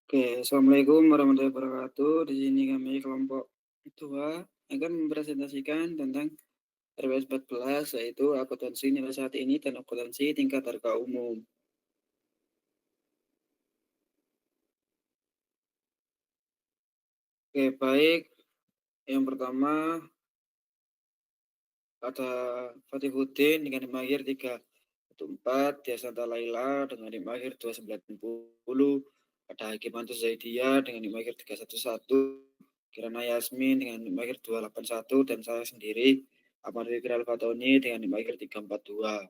Oke, Assalamualaikum warahmatullahi wabarakatuh. Di sini kami kelompok tua akan mempresentasikan tentang RWS 14, yaitu akuntansi nilai saat ini dan akuntansi tingkat harga umum. Oke, baik. Yang pertama ada Fatihuddin dengan NIM akhir 314, Diasanta Laila dengan NIM akhir 290, ada Hakimantus Zaidia dengan NIM akhir 311, Kirana Yasmin dengan NIM akhir 281, dan saya sendiri Ahmad Fikri Al-Fatoni dengan NIM akhir 342.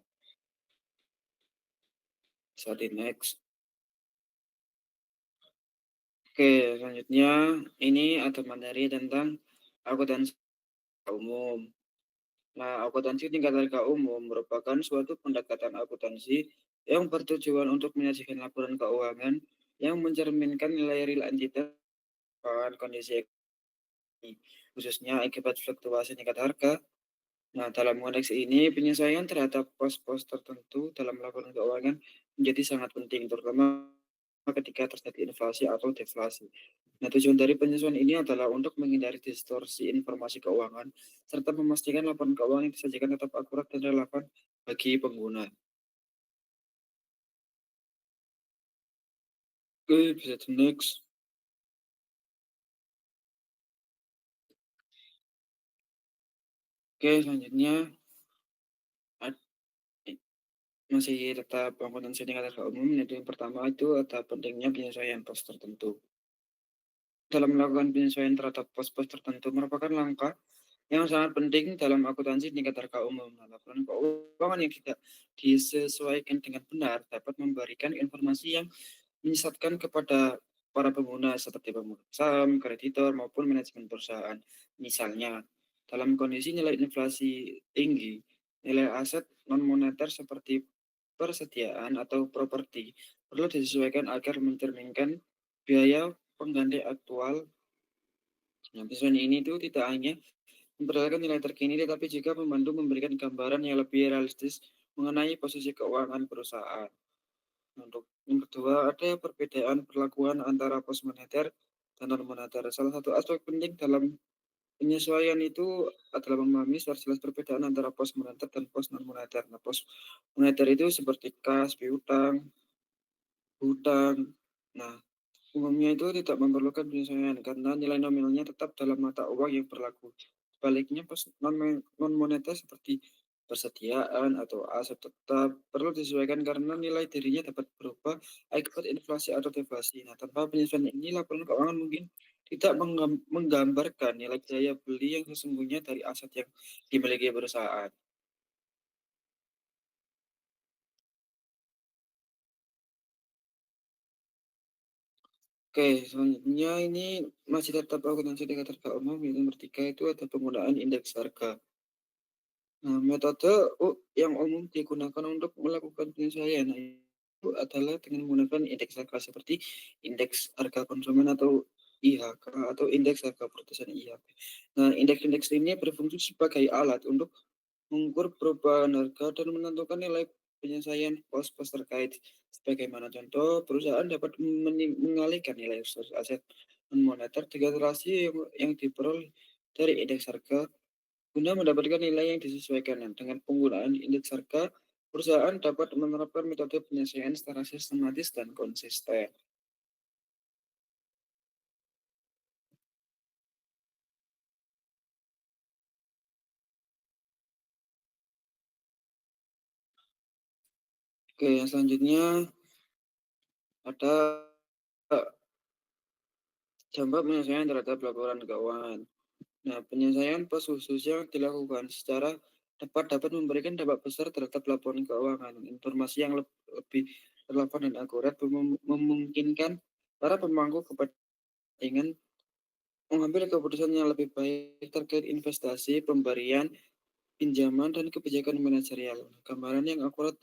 Saat ini next. Oke, selanjutnya ini ada materi tentang akuntansi umum. Nah, akuntansi tingkat harga umum merupakan suatu pendekatan akuntansi yang bertujuan untuk menyajikan laporan keuangan yang mencerminkan nilai real entitas dan kondisi ekonomi, khususnya akibat fluktuasi tingkat harga. Nah, dalam konteks ini, penyesuaian terhadap pos-pos tertentu dalam laporan keuangan menjadi sangat penting, terutama ketika terjadi inflasi atau deflasi. Nah, tujuan dari penyesuaian ini adalah untuk menghindari distorsi informasi keuangan, serta memastikan laporan keuangan yang disajikan tetap akurat dan relevan bagi pengguna. Oke, bisa di next. Oke, selanjutnya ad- masih tetap akuntansi tingkat harga umum. Yaitu yang pertama itu ada pentingnya penyesuaian pos tertentu. Dalam melakukan penyesuaian terhadap pos-pos tertentu merupakan langkah yang sangat penting dalam akuntansi tingkat harga umum. Nah, laporan keuangan yang tidak disesuaikan dengan benar dapat memberikan informasi yang menyesatkan kepada para pengguna seperti pemegang saham, kreditor, maupun manajemen perusahaan. Misalnya, dalam kondisi nilai inflasi tinggi, nilai aset non-moneter seperti persediaan atau properti perlu disesuaikan agar mencerminkan biaya pengganti aktual. Nah, desain ini itu tidak hanya memperlihatkan nilai terkini, tetapi juga membantu memberikan gambaran yang lebih realistis mengenai posisi keuangan perusahaan. Untuk yang kedua, ada perbedaan perlakuan antara pos moneter dan non moneter. Salah satu aspek penting dalam penyesuaian itu adalah memahami secara jelas perbedaan antara pos moneter dan pos non moneter. Nah, pos moneter itu seperti kas, piutang, hutang. Nah, umumnya itu tidak memerlukan penyesuaian karena nilai nominalnya tetap dalam mata uang yang berlaku. Sebaliknya, pos non-moneter seperti persediaan atau aset tetap perlu disesuaikan karena nilai dirinya dapat berubah akibat inflasi atau deflasi. Nah, tanpa penyesuaian ini, laporan keuangan mungkin tidak menggambarkan nilai daya beli yang sesungguhnya dari aset yang dimiliki perusahaan. Oke, selanjutnya ini masih tetap akuntansi tingkat harga umum. Yang nomor tiga itu ada penggunaan indeks harga. Nah, metode yang umum digunakan untuk melakukan penyesuaian itu adalah dengan menggunakan indeks harga seperti indeks harga konsumen atau IHK atau indeks harga produsen IHP. Nah, indeks-indeks ini berfungsi sebagai alat untuk mengukur perubahan harga dan menentukan nilai penyelesaian pos-pos terkait. Sebagaimana contoh, perusahaan dapat mengalihkan nilai aset non moneter deklarasi yang diperoleh dari indeks harga guna mendapatkan nilai yang disesuaikan. Nah, dengan penggunaan indeks harga, perusahaan dapat menerapkan metode penyesuaian secara sistematis dan konsisten. Oke, yang selanjutnya ada dampak penyesuaian terhadap laporan keuangan. Nah, penyelesaian pos khusus yang dilakukan secara tepat dapat memberikan dampak besar terhadap laporan keuangan. Informasi yang lebih relevan dan akurat memungkinkan para pemangku kepentingan mengambil keputusan yang lebih baik terkait investasi, pemberian, pinjaman, dan kebijakan manajerial. Gambaran yang akurat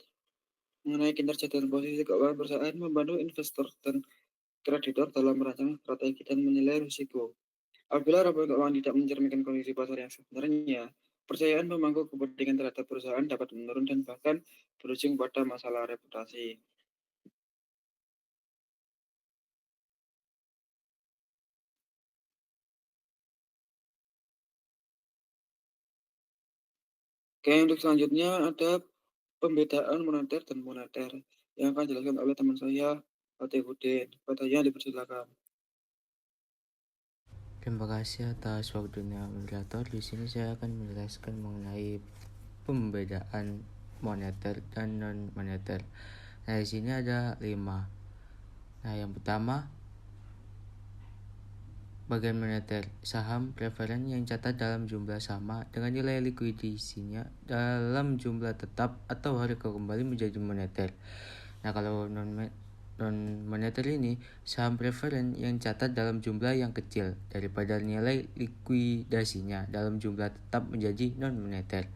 mengenai kinerja dan posisi keuangan perusahaan membantu investor dan kreditor dalam merancang strategi dan menilai risiko. Apabila laporan keuangan tidak mencerminkan kondisi pasar yang sebenarnya, percayaan pemangku kepentingan terhadap perusahaan dapat menurun dan bahkan berujung pada masalah reputasi. Oke, untuk selanjutnya ada pembedaan moneter dan moneter yang akan dijelaskan oleh teman saya, Fatihudin. Fatihnya dipersilakan. Terima kasih atas waktunya moderator. Di sini saya akan menjelaskan mengenai pembedaan moneter dan non moneter. Nah, di sini ada 5. Nah, yang pertama, bagian moneter, saham preferen yang catat dalam jumlah sama dengan nilai likuidisinya dalam jumlah tetap atau harga kembali menjadi moneter. Nah, kalau non moneter ini saham preferen yang catat dalam jumlah yang kecil daripada nilai likuidasinya dalam jumlah tetap menjadi non moneter.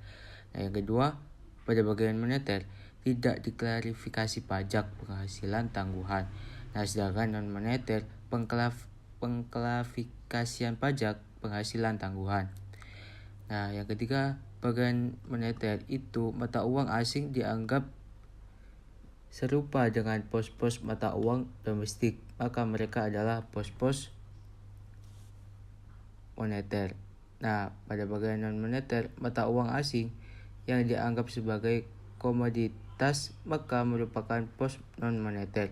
Nah, yang kedua, pada bagian moneter tidak diklarifikasi pajak penghasilan tangguhan. Nah, sedangkan non moneter pengklarifikasian pajak penghasilan tangguhan. Nah, yang ketiga, bagian moneter itu mata uang asing dianggap serupa dengan pos-pos mata uang domestik, maka mereka adalah pos-pos moneter. Nah, pada bagian non-moneter, mata uang asing yang dianggap sebagai komoditas maka merupakan pos non-moneter.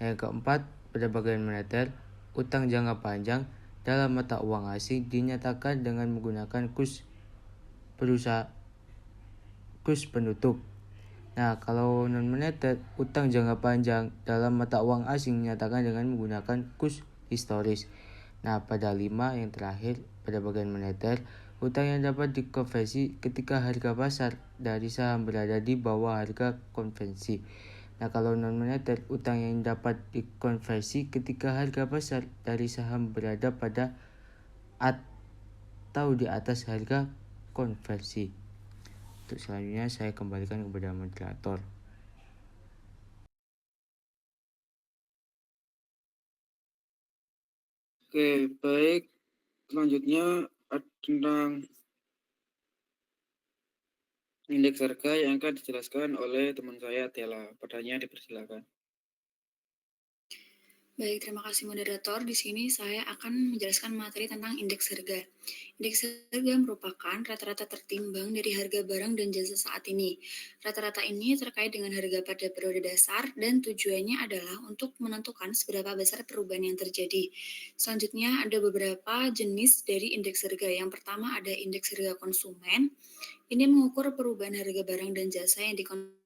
Yang keempat, pada bagian moneter, utang jangka panjang dalam mata uang asing dinyatakan dengan menggunakan kurs penutup. Nah, kalau non-moneter, utang jangka panjang dalam mata uang asing dinyatakan dengan menggunakan kurs historis. Nah, pada 5 yang terakhir, pada bagian moneter, utang yang dapat dikonversi ketika harga pasar dari saham berada di bawah harga konvensi. Nah, kalau non-moneter, utang yang dapat dikonversi ketika harga pasar dari saham berada pada atau di atas harga konversi. Untuk selanjutnya saya kembalikan kepada moderator. Oke, baik. Selanjutnya tentang indeks harga yang akan dijelaskan oleh teman saya, Tela. Pertanyaannya dipersilakan. Baik, terima kasih moderator. Di sini saya akan menjelaskan materi tentang indeks harga. Indeks harga merupakan rata-rata tertimbang dari harga barang dan jasa saat ini. Rata-rata ini terkait dengan harga pada periode dasar dan tujuannya adalah untuk menentukan seberapa besar perubahan yang terjadi. Selanjutnya ada beberapa jenis dari indeks harga. Yang pertama ada indeks harga konsumen. Ini mengukur perubahan harga barang dan jasa yang dikonsumsi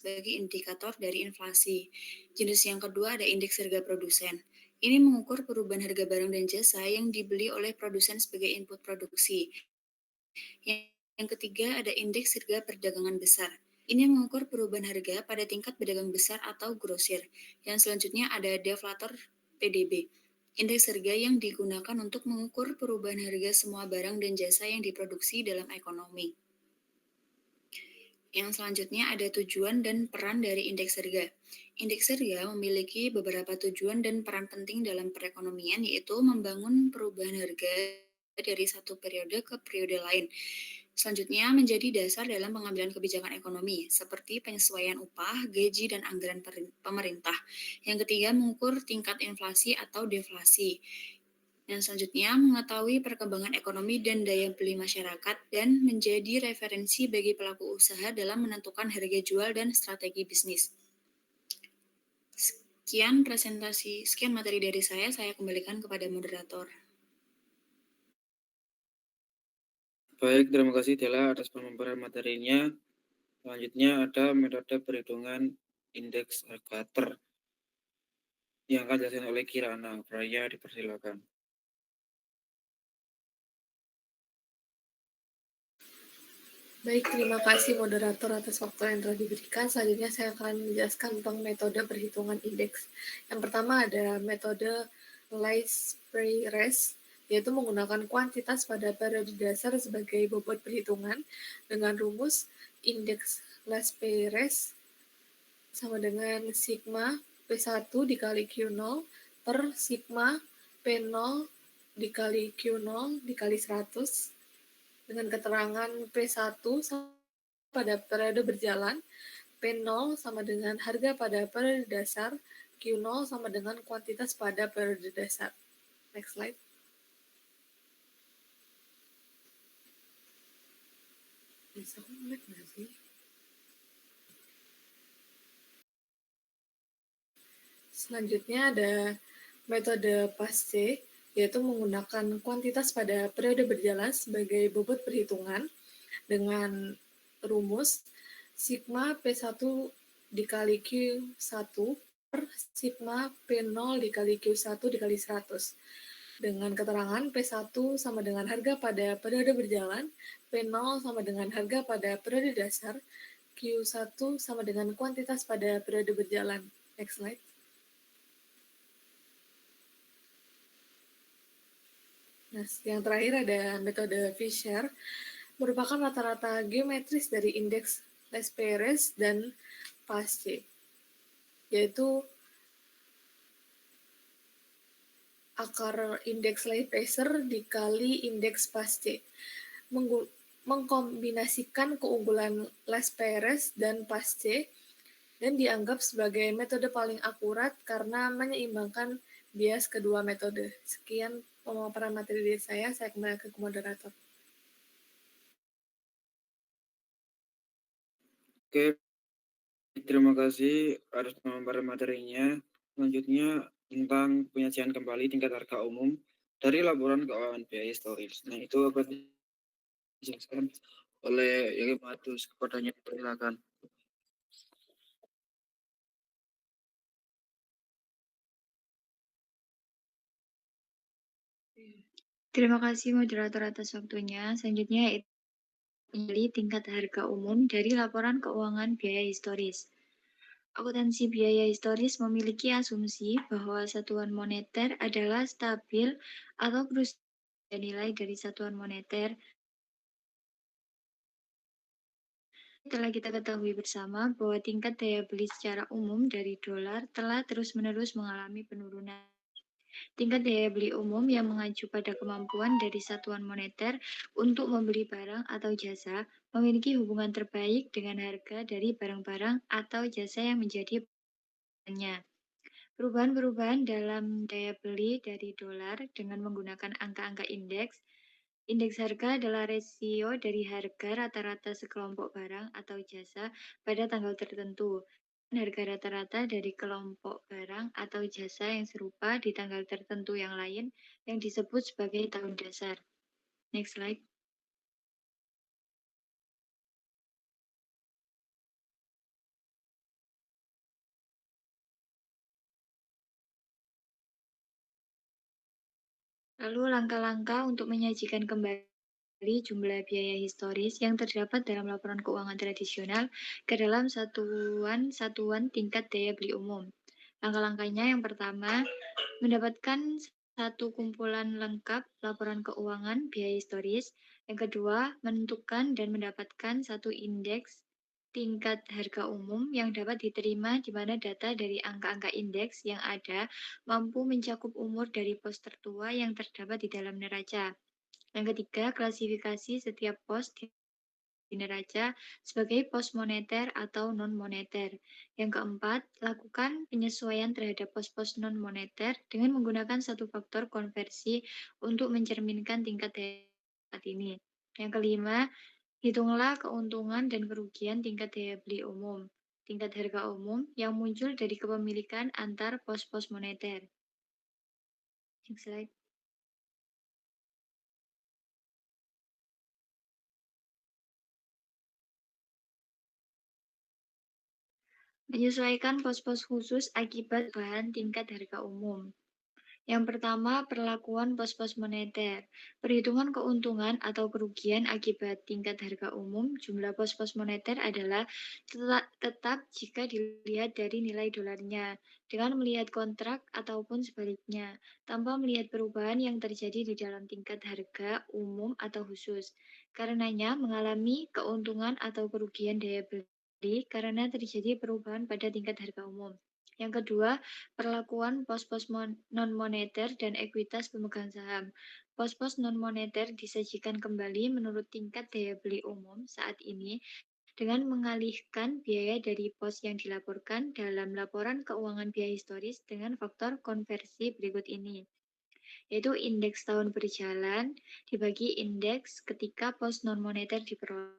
sebagai indikator dari inflasi. Jenis yang kedua ada indeks harga produsen. Ini mengukur perubahan harga barang dan jasa yang dibeli oleh produsen sebagai input produksi. Yang ketiga ada indeks harga perdagangan besar. Ini mengukur perubahan harga pada tingkat pedagang besar atau grosir. Yang selanjutnya ada deflator PDB. Indeks harga yang digunakan untuk mengukur perubahan harga semua barang dan jasa yang diproduksi dalam ekonomi. Yang selanjutnya ada tujuan dan peran dari indeks harga. Indeks harga memiliki beberapa tujuan dan peran penting dalam perekonomian, yaitu membangun perubahan harga dari satu periode ke periode lain. Selanjutnya menjadi dasar dalam pengambilan kebijakan ekonomi, seperti penyesuaian upah, gaji, dan anggaran pemerintah. Yang ketiga, mengukur tingkat inflasi atau deflasi. Dan selanjutnya, mengetahui perkembangan ekonomi dan daya beli masyarakat dan menjadi referensi bagi pelaku usaha dalam menentukan harga jual dan strategi bisnis. Sekian materi dari saya kembalikan kepada moderator. Baik, terima kasih Tela atas pemaparan materinya. Selanjutnya ada metode perhitungan indeks harga yang akan dijelaskan oleh Kirana. Raya dipersilakan. Baik, terima kasih moderator atas waktu yang telah diberikan. Selanjutnya saya akan menjelaskan tentang metode perhitungan indeks. Yang pertama ada metode Laspeyres, yaitu menggunakan kuantitas pada periode dasar sebagai bobot perhitungan dengan rumus indeks Laspeyres sama dengan sigma P1 dikali Q0 per sigma P0 dikali Q0 dikali 100 dengan keterangan P1 pada periode berjalan, P0 sama dengan harga pada periode dasar, Q0 sama dengan kuantitas pada periode dasar. Next slide. Bisa nggak sih? Selanjutnya ada metode PASC, yaitu menggunakan kuantitas pada periode berjalan sebagai bobot perhitungan dengan rumus sigma P1 dikali Q1 per sigma P0 dikali Q1 dikali 100. Dengan keterangan P1 sama dengan harga pada periode berjalan, P0 sama dengan harga pada periode dasar, Q1 sama dengan kuantitas pada periode berjalan. Next slide. Nah, yang terakhir ada metode Fisher, merupakan rata-rata geometris dari indeks Les Perez dan Pasce, yaitu akar indeks Les Perez dikali indeks Pasce. Mengkombinasikan keunggulan Les Perez dan Pasce dan dianggap sebagai metode paling akurat karena menyeimbangkan bias kedua metode. Sekian pemaparan materi dari saya kembali ke moderator. Oke, terima kasih atas pemaparan materinya. Selanjutnya tentang penyajian kembali tingkat harga umum dari laporan keuangan biaya historis. Nah, itu akan dijelaskan oleh Yogi Matus. Kepadanya persilakan. Terima kasih moderator atas waktunya. Selanjutnya kembali tingkat harga umum dari laporan keuangan biaya historis. Akuntansi biaya historis memiliki asumsi bahwa satuan moneter adalah stabil atau kerusakan nilai dari satuan moneter. Telah kita ketahui bersama bahwa tingkat daya beli secara umum dari dolar telah terus-menerus mengalami penurunan. Tingkat daya beli umum yang mengacu pada kemampuan dari satuan moneter untuk membeli barang atau jasa memiliki hubungan terbaik dengan harga dari barang-barang atau jasa yang menjadi bahannya. Perubahan-perubahan dalam daya beli dari dolar dengan menggunakan angka-angka indeks. Indeks harga adalah rasio dari harga rata-rata sekelompok barang atau jasa pada tanggal tertentu. Harga rata-rata dari kelompok barang atau jasa yang serupa di tanggal tertentu yang lain yang disebut sebagai tahun dasar. Next slide. Lalu langkah-langkah untuk menyajikan kembali jumlah biaya historis yang terdapat dalam laporan keuangan tradisional ke dalam satuan tingkat daya beli umum. Langkah-langkahnya yang pertama, mendapatkan satu kumpulan lengkap laporan keuangan biaya historis. Yang kedua, menentukan dan mendapatkan satu indeks tingkat harga umum yang dapat diterima di mana data dari angka-angka indeks yang ada mampu mencakup umur dari pos tertua yang terdapat di dalam neraca. Yang ketiga, klasifikasi setiap pos di neraca sebagai pos moneter atau non-moneter. Yang keempat, lakukan penyesuaian terhadap pos-pos non-moneter dengan menggunakan satu faktor konversi untuk mencerminkan tingkat daya ini. Yang kelima, hitunglah keuntungan dan kerugian tingkat daya beli umum, tingkat harga umum yang muncul dari kepemilikan antar pos-pos moneter. Next slide. Menyesuaikan pos-pos khusus akibat bahan tingkat harga umum. Yang pertama, perlakuan pos-pos moneter. Perhitungan keuntungan atau kerugian akibat tingkat harga umum, jumlah pos-pos moneter adalah tetap jika dilihat dari nilai dolarnya, dengan melihat kontrak ataupun sebaliknya, tanpa melihat perubahan yang terjadi di dalam tingkat harga umum atau khusus. Karenanya mengalami keuntungan atau kerugian daya beli karena terjadi perubahan pada tingkat harga umum. Yang kedua, perlakuan pos-pos non-moneter dan ekuitas pemegang saham. Pos-pos non-moneter disajikan kembali menurut tingkat daya beli umum saat ini dengan mengalihkan biaya dari pos yang dilaporkan dalam laporan keuangan biaya historis dengan faktor konversi berikut ini, yaitu indeks tahun berjalan dibagi indeks ketika pos non-moneter diperoleh.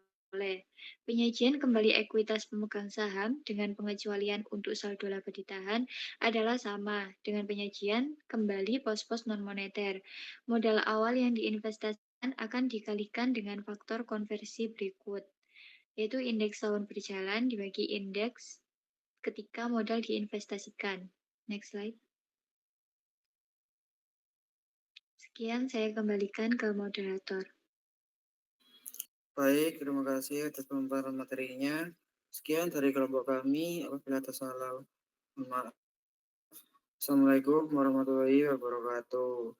Penyajian kembali ekuitas pemegang saham dengan pengecualian untuk saldo laba ditahan adalah sama dengan penyajian kembali pos-pos non-moneter. Modal awal yang diinvestasikan akan dikalikan dengan faktor konversi berikut, yaitu indeks tahun berjalan dibagi indeks ketika modal diinvestasikan. Next slide. Sekian saya kembalikan ke moderator. Baik, terima kasih atas pemaparan materinya. Sekian dari kelompok kami. Apabila ada salah, mohon maaf. Assalamualaikum warahmatullahi wabarakatuh.